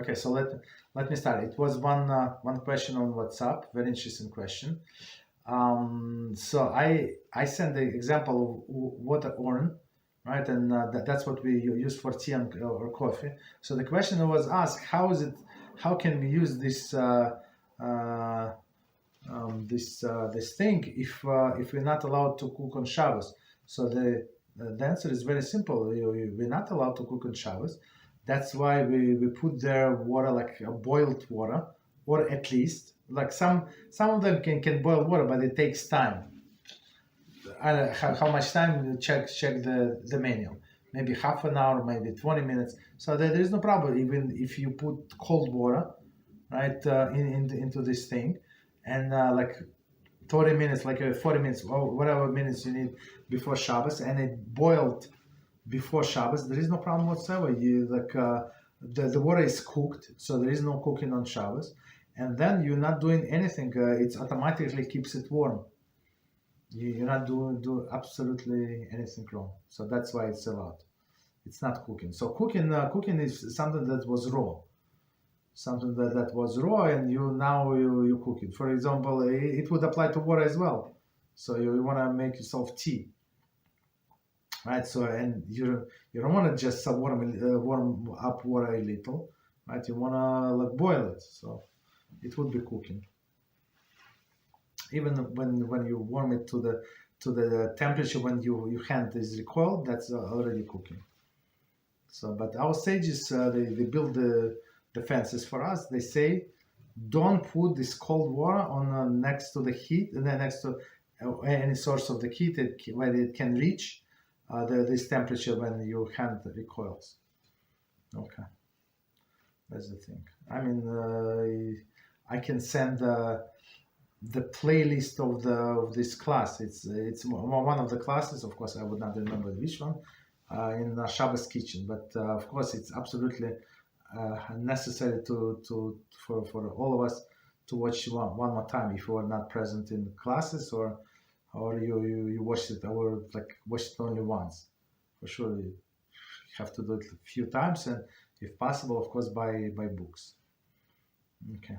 Okay, so let me start. It was one question on WhatsApp, very interesting question. So I sent the example of water urn, right, and that's what we use for tea or coffee. So the question was asked, how can we use this thing if we're not allowed to cook on Shabbos? So the answer is very simple. We're not allowed to cook on Shabbos. That's why we put their water like a boiled water, or at least like some of them can boil water, but it takes time. I don't know how much time you check the menu. Maybe half an hour, maybe 20 minutes. So there is no problem even if you put cold water, right, into this thing, and like 30 minutes, like 40 minutes, or whatever minutes you need before Shabbos, and it boiled before Shabbos. There is no problem whatsoever. The water is cooked, so there is no cooking on Shabbos, and then you're not doing anything. It automatically keeps it warm. You're not do absolutely anything wrong. So that's why it's allowed. It's not cooking. So cooking is something that was raw. Something that was raw, and you cook it. For example, it would apply to water as well. So you want to make yourself tea, right? So and you don't want to just warm up water a little, right? You want to like boil it. So it would be cooking. Even when you warm it to the temperature when your hand is recoiled, that's already cooking. So, but our sages they build the fences for us. They say, don't put this cold water on next to the heat, and then next to any source of the heat where it can reach this temperature when your hand recoils. Okay, that's the thing. I mean, I can send the playlist of this class. It's one of the classes. Of course, I would not remember which one in Shabbos kitchen, but of course, it's absolutely necessary for all of us to watch one more time if you are not present in classes or you watched it or like watched it only once. For sure, you have to do it a few times, and if possible, of course, by books. Okay.